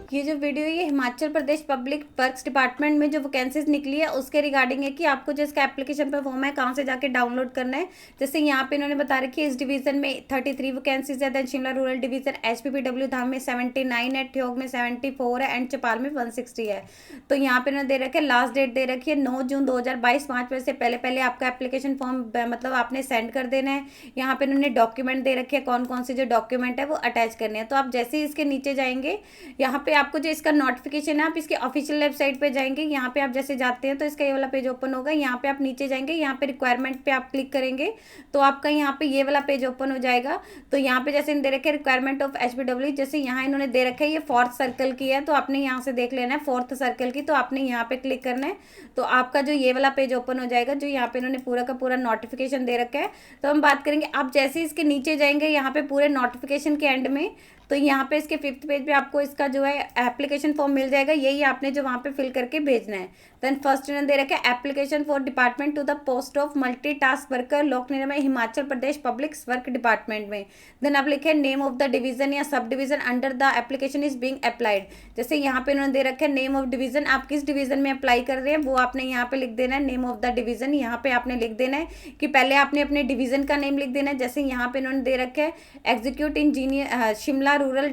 ये जो वीडियो है ये Himachal Pradesh public works department में जो वैकेंसीज निकली है उसके रिगार्डिंग है कि आपको जो इसका एप्लीकेशन पर फॉर्म है कहाँ से जाके डाउनलोड करना है। जैसे यहाँ पे इन्होंने बता रखी है इस डिवीजन में 33 वैकेंसीज है, then Shimla rural division HPPW धाम में 79 है, ठियोग में 74 है एंड चौपाल में 160 है। तो यहाँ पे इन्होंने दे रखे लास्ट डेट दे रखी है 9 जून 2022, 5 बजे से पहले पहले आपका एप्लीकेशन फॉर्म मतलब आपने सेंड कर देना है। यहाँ पे इन्होंने डॉक्यूमेंट दे रखे हैं कौन कौन से जो डॉक्यूमेंट है वो अटैच करने हैं। तो आप जैसे ही इसके नीचे जाएंगे यहाँ पे आपको जो इसका नोटिफिकेशन है आप इसके ऑफिशियल वेबसाइट पे जाएंगे। यहाँ पे आप जैसे जाते हैं तो इसका ये वाला पेज ओपन होगा। यहाँ पे आप नीचे जाएंगे, यहाँ पे रिक्वायरमेंट पे आप क्लिक करेंगे तो आपका यहाँ पे ये वाला पेज ओपन हो जाएगा। तो यहाँ पे जैसे दे रखे रिक्वायरमेंट ऑफ HPW, जैसे यहाँ इन्होंने दे रखा है ये 4th सर्कल की है तो आपने यहाँ से देख लेना है 4th सर्कल की, तो आपने यहाँ पे क्लिक करना है तो आपका जो ये वाला पेज ओपन हो जाएगा जो यहाँ पे इन्होंने पूरा का पूरा नोटिफिकेशन दे रखा है। तो हम बात करेंगे आप जैसे इसके नीचे जाएंगे यहाँ पे पूरे नोटिफिकेशन के एंड में, तो यहाँ पे इसके 5th पेज पे आपको इसका जो है एप्लीकेशन फॉर्म मिल जाएगा। यही आपने जो वहाँ पे फिल करके भेजना है। देन फर्स्ट इन्होंने दे रखा है application for department to the post of multitask worker लोक निर्माण Himachal Pradesh public work department में। देन आप लिखे नेम ऑफ द डिवीजन या sub division under the application is being applied. जैसे यहाँ पे इन्होंने दे रखा है नेम ऑफ डिवीजन, आप किस डिवीजन में अप्लाई कर रहे हैं वो आपने यहाँ पे लिख देना है। नेम ऑफ द डिवीजन यहाँ पे आपने लिख देना है कि पहले आपने अपने डिवीजन का नेम लिख देना है। जैसे यहाँ पे इन्होंने दे रखा है executive engineer Shimla rural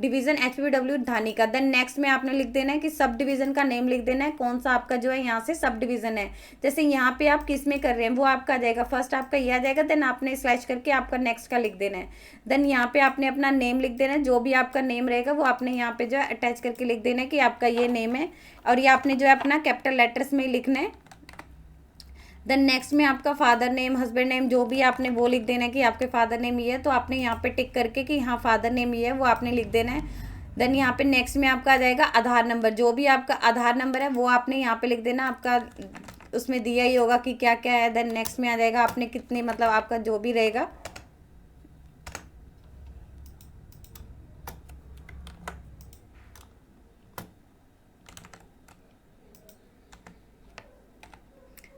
division HPW धानी का। देन नेक्स्ट में आपने लिख देना है कि सब डिवीजन का नेम लिख देना है कौन सा आपका जो है यहाँ से सब डिवीजन है। जैसे यहाँ पे आप किस में कर रहे हैं वो आपका आ जाएगा, फर्स्ट आपका ये आ जाएगा, देन आपने स्लैश करके आपका नेक्स्ट का लिख देना है। देन यहाँ पे आपने अपना नेम लिख देना है, जो भी आपका नेम रहेगा वो आपने यहाँ पे जो है अटैच करके लिख देना है कि आपका ये नेम है और ये आपने जो है अपना कैपिटल लेटर्स में लिखना है। देन नेक्स्ट में आपका फादर नेम हस्बैंड नेम जो भी आपने वो लिख देना है कि आपके फादर नेम ये है, तो आपने यहाँ पे टिक करके कि हाँ फादर नेम ये है वो आपने लिख देना है। देन यहाँ पे नेक्स्ट में आपका आ जाएगा आधार नंबर, जो भी आपका आधार नंबर है वो आपने यहाँ पे लिख देना, आपका उसमें दिया ही होगा कि क्या क्या है। देन नेक्स्ट में आ जाएगा आपने कितने मतलब आपका जो भी रहेगा।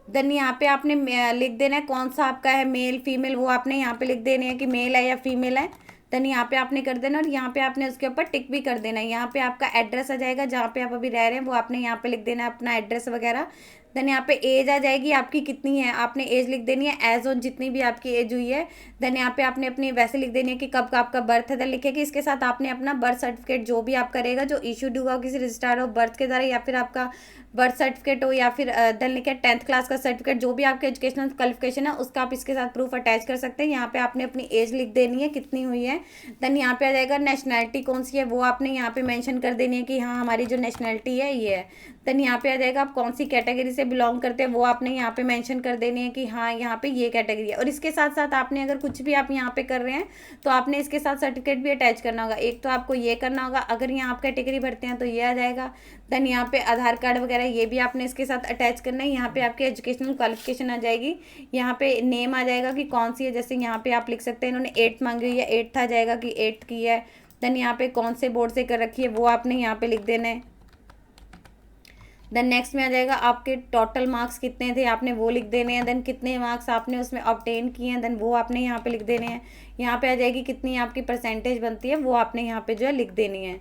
देन यहाँ पे आपने लिख देना है कौन सा आपका है मेल फीमेल, वो आपने यहाँ पे लिख देने है कि मेल है या फीमेल है। देन यहाँ पे आपने कर देना और यहाँ पे आपने उसके ऊपर टिक भी कर देना है। यहाँ पे आपका एड्रेस आ जाएगा जहाँ पे आप अभी रह रहे हैं वो आपने यहाँ पे लिख देना है अपना एड्रेस वगैरह। देन यहाँ पे एज आ जाएगी आपकी कितनी है, आपने एज लिख देनी है एज ऑन जितनी भी आपकी एज हुई है। देन यहाँ पे आपने अपनी वैसे लिख देनी है कि कब का आपका बर्थ है। देन लिखे कि इसके साथ आपने अपना बर्थ सर्टिफिकेट जो भी आप करेगा जो इशूड हुआ किसी रजिस्ट्रार ऑफ बर्थ के द्वारा या फिर आपका बर्थ सर्टिफिकेट हो या फिर देन लिखे 10th क्लास का सर्टिफिकेट जो भी आपके एजुकेशनल क्वालिफिकेशन है उसका आप इसके साथ प्रूफ अटैच कर सकते हैं। यहाँ पे आपने अपनी एज लिख देनी है कितनी हुई है। देन यहाँ पे आ जाएगा नेशनैलिटी कौन सी है वो आपने यहाँ पे मेंशन कर देनी है कि हाँ हमारी जो नेशनैलिटी है ये है। देन यहाँ पे आ जाएगा आप कौन सी कैटेगरी से बिलोंग करते हैं वो आपने यहाँ पे मेंशन कर देनी है कि हाँ यहाँ पे ये कैटेगरी है। और इसके साथ साथ आपने अगर कुछ भी आप यहाँ पे कर रहे हैं तो आपने इसके साथ सर्टिफिकेट भी अटैच करना होगा। एक तो आपको ये करना होगा अगर यहाँ आप कैटेगरी भरते हैं तो ये आ जाएगा। देन यहाँ पे आधार कार्ड वगैरह ये भी आपने इसके साथ अटैच करना है। यहाँ पे आपकी एजुकेशनल क्वालिफिकेशन आ जाएगी, यहाँ पे नेम आ जाएगा कि कौन सी है। जैसे यहाँ पे आप लिख सकते हैं इन्होंने 8th मांगी हुई है 8th आ जाएगा कि 8th की है। देन यहाँ पे कौन से बोर्ड से कर रखी है वो आपने यहाँ पे लिख देना है। देन नेक्स्ट में आ जाएगा आपके टोटल मार्क्स कितने थे आपने वो लिख देने हैं। देन कितने मार्क्स आपने उसमें ऑब्टेन किए हैं देन वो आपने यहाँ पे लिख देने हैं। यहाँ पे आ जाएगी कितनी आपकी परसेंटेज बनती है वो आपने यहाँ पे जो है लिख देनी है।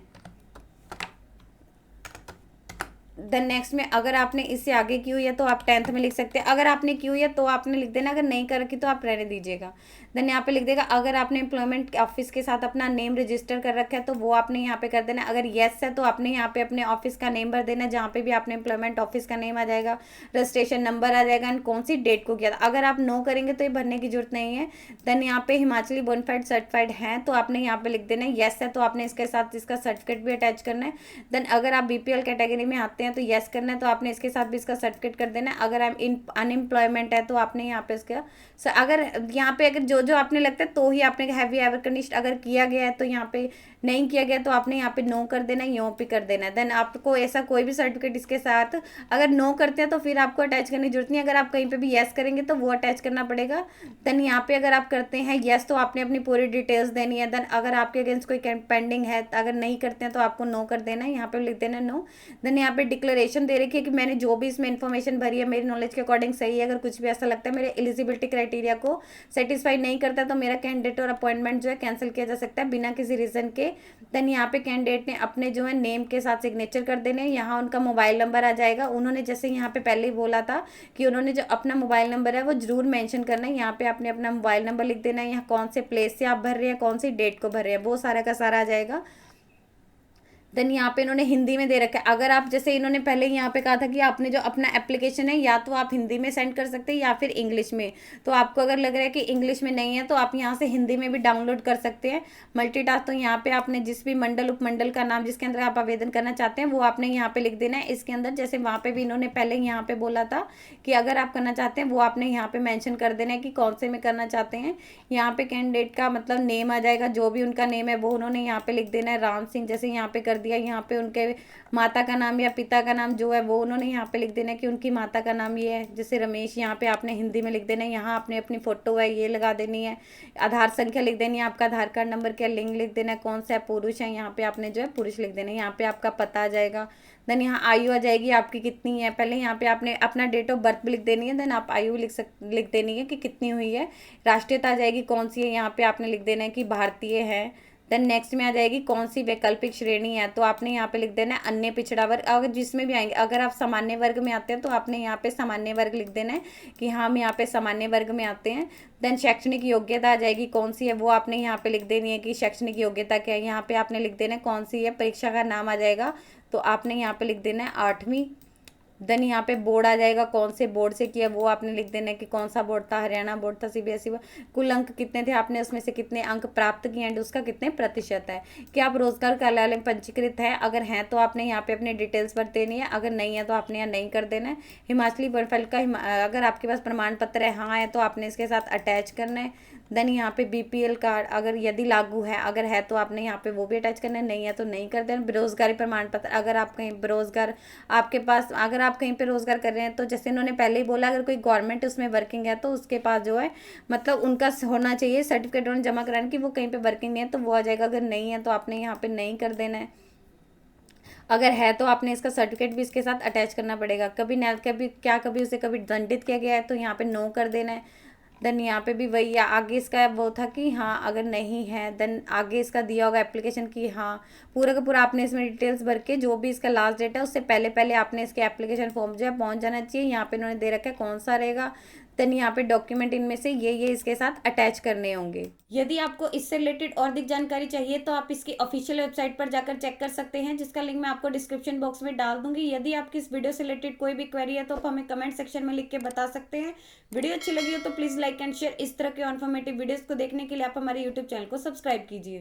देन नेक्स्ट में अगर आपने इससे आगे की हुई है तो आप 10th में लिख सकते हैं, अगर आपने की हुई है तो आपने लिख देना, अगर नहीं कर रखी तो आप रहने दीजिएगा। देन यहाँ पे लिख देगा अगर आपने एम्प्लॉयमेंट ऑफिस के साथ अपना नेम रजिस्टर कर रखा है तो वो आपने यहाँ पे कर देना। अगर येस है तो आपने यहाँ पे अपने ऑफिस का नेम भर देना जहाँ पे भी आपने एम्प्लॉयमेंट ऑफिस का नेम आ जाएगा, रजिस्ट्रेशन नंबर आ जाएगा एंड कौन सी डेट को किया था। अगर आप नो करेंगे तो ये भरने की जरूरत नहीं है। देन यहाँ पे हिमाचली बोनाफाइड सर्टिफाइड हैं तो आपने यहाँ पे लिख देना है येस है तो आपने इसके साथ इसका सर्टिफिकेट भी अटैच करना है। देन अगर आप BPL कैटेगरी में आते हैं तो येस करना है तो आपने इसके साथ भी इसका सर्टिफिकेट कर देना है। अगर आप अनएम्प्लॉयमेंट है तो आपने यहाँ पे इसका अगर यहाँ पे अगर जो जो आपने लगता है तो ही आपने हैव यू एवर कनिष्ठ अगर किया गया है तो यहाँ पे नहीं किया गया तो आपने यहाँ पे नो कर देना है, यहाँ पे कर देना है। देन आपको ऐसा कोई भी सर्टिफिकेट इसके साथ अगर नो करते हैं तो फिर आपको अटैच करने की जरूरत नहीं। अगर आप कहीं पे भी येस करेंगे तो वो अटैच करना पड़ेगा। देन यहाँ पे अगर आप करते हैं येस तो आपने अपनी पूरी डिटेल्स देनी है। देन अगर आपके अगेंस्ट कोई पेंडिंग है अगर नहीं करते हैं तो आपको नो कर देना है, यहाँ पे लिख देना नो। देन यहाँ पे डिक्लेरेशन दे रखी है कि मैंने जो भी इसमें इन्फॉर्मेशन भरी है मेरी नॉलेज के अकॉर्डिंग सही है। अगर कुछ भी ऐसा लगता है मेरे एलिजिबिलिटी क्राइटेरिया को सेटिस्फाई नहीं नहीं करता तो मेरा कैंडिडेट और अपॉइंटमेंट जो है कैंसिल किया जा सकता है बिना किसी रीज़न के। देन यहाँ पे कैंडिडेट ने अपने जो है नेम के साथ सिग्नेचर कर देने, यहाँ उनका मोबाइल नंबर आ जाएगा। उन्होंने जैसे यहाँ पे पहले ही बोला था कि उन्होंने जो अपना मोबाइल नंबर है वो जरूर मेंशन करना है। यहाँ पे आपने अपना मोबाइल नंबर लिख देना है, यहाँ कौन से प्लेस से आप भर रहे हैं, कौन सी डेट को भर रहे हैं, वो सारा का सारा आ जाएगा। देन यहाँ पे इन्होंने हिंदी में दे रखा है। अगर आप जैसे इन्होंने पहले यहाँ पे कहा था कि आपने जो अपना एप्लीकेशन है या तो आप हिंदी में सेंड कर सकते हैं या फिर इंग्लिश में, तो आपको अगर लग रहा है कि इंग्लिश में नहीं है तो आप यहाँ से हिंदी में भी डाउनलोड कर सकते हैं। मल्टीटास्क, तो यहाँ पे आपने जिस भी मंडल उपमंडल का नाम जिसके अंदर आप आवेदन करना चाहते हैं वो आपने यहाँ पे लिख देना है इसके अंदर। जैसे वहाँ पे भी इन्होंने पहले यहाँ पे बोला था कि अगर आप करना चाहते हैं वो आपने यहाँ पे मेंशन कर देना है कि कौन से में करना चाहते हैं। यहाँ पे कैंडिडेट का मतलब नेम आ जाएगा, जो भी उनका नेम है वो उन्होंने यहाँ पे लिख देना है। राम सिंह जैसे यहाँ पे कर दिया, यहाँ पे उनके माता का नाम या पिता का नाम जो है वो उन्होंने यहाँ पे लिख देना है कि उनकी माता का नाम ये है। जैसे रमेश, यहाँ पे आपने हिंदी में लिख देना है, यहाँ आपने अपनी फोटो है ये लगा देनी है। आधार संख्या लिख देनी है, आपका आधार कार्ड नंबर क्या लिंक लिख देना है, कौन सा है पुरुष है, यहाँ पे आपने जो है पुरुष लिख देना है। यहाँ पे आपका पता आ जाएगा। देन यहाँ आयु आ जाएगी आपकी कितनी है, पहले यहाँ पे आपने अपना डेट ऑफ बर्थ भी लिख देनी है। देन आप आयु लिख देनी है कि कितनी हुई है। राष्ट्रीयता आ जाएगी कौन सी है, यहाँ पे आपने लिख देना है कि भारतीय है। देन नेक्स्ट में आ जाएगी कौन सी वैकल्पिक श्रेणी है, तो आपने यहाँ पे लिख देना है अन्य पिछड़ा वर्ग। अगर जिसमें भी आएंगे, अगर आप सामान्य वर्ग में आते हैं तो आपने यहाँ पे सामान्य वर्ग लिख देना है कि हाँ हम यहाँ पे सामान्य वर्ग में आते हैं। देन शैक्षणिक योग्यता आ जाएगी कौन सी है, वो आपने यहाँ पे लिख देनी है कि शैक्षणिक योग्यता क्या है। यहाँ पे आपने लिख देना है कौन सी है। परीक्षा का नाम आ जाएगा तो आपने यहाँ पे लिख देना है 8वीं। देन यहाँ पे बोर्ड आ जाएगा, कौन से बोर्ड से किया वो आपने लिख देना है कि कौन सा बोर्ड था, हरियाणा बोर्ड था, सीबीएसई बोर्ड। कुल अंक कितने थे, आपने उसमें से कितने अंक प्राप्त किए एंड उसका कितने प्रतिशत है। कि आप रोजगार कार्यालय में पंजीकृत है, अगर हैं तो आपने यहाँ पे अपनी डिटेल्स भर देनी है, अगर नहीं है तो आपने यहाँ नहीं कर देना है। हिमाचली बनफल का अगर आपके पास प्रमाण पत्र है, हाँ है तो आपने इसके साथ अटैच करना है। देन यहाँ पे बीपीएल कार्ड अगर यदि लागू है, अगर है तो आपने यहाँ पे वो भी अटैच करना है, नहीं है तो नहीं कर देना। बेरोजगारी प्रमाण पत्र, अगर आप कहीं बेरोजगार आपके पास, अगर आप कहीं पे रोजगार कर रहे हैं तो जैसे इन्होंने पहले ही बोला अगर कोई गवर्नमेंट उसमें वर्किंग है तो उसके पास जो है मतलब उनका होना चाहिए सर्टिफिकेट उन्होंने जमा कराने की वो कहीं पे वर्किंग नहीं है तो वो आ जाएगा। अगर नहीं है तो आपने यहाँ पे नहीं कर देना है। अगर है तो आपने इसका सर्टिफिकेट भी इसके साथ अटैच करना पड़ेगा। कभी उसे कभी दंडित किया गया है तो यहाँ पे नो कर देना है। देन यहाँ पे भी वही आगे इसका वो था कि हाँ अगर नहीं है देन आगे इसका दिया होगा एप्लीकेशन की हाँ पूरा का पूरा आपने इसमें डिटेल्स भर के जो भी इसका लास्ट डेट है उससे पहले पहले आपने इसके एप्लीकेशन फॉर्म जो है पहुँच जाना चाहिए। यहाँ पे इन्होंने दे रखा है कौन सा रहेगा। देन यहाँ पे डॉक्यूमेंट इनमें से ये इसके साथ अटैच करने होंगे। यदि आपको इससे रिलेटेड और अधिक जानकारी चाहिए तो आप इसकी ऑफिशियल वेबसाइट पर जाकर चेक कर सकते हैं, जिसका लिंक मैं आपको डिस्क्रिप्शन बॉक्स में डाल दूंगी। यदि आपकी इस वीडियो से रिलेटेड कोई भी क्वेरी है तो आप हमें कमेंट सेक्शन में लिख के बता सकते हैं। वीडियो अच्छी लगी हो तो प्लीज लाइक एंड शेयर। इस तरह के इन्फॉर्मेटिव वीडियोस को देखने के लिए आप हमारे यूट्यूब चैनल को सब्सक्राइब कीजिए।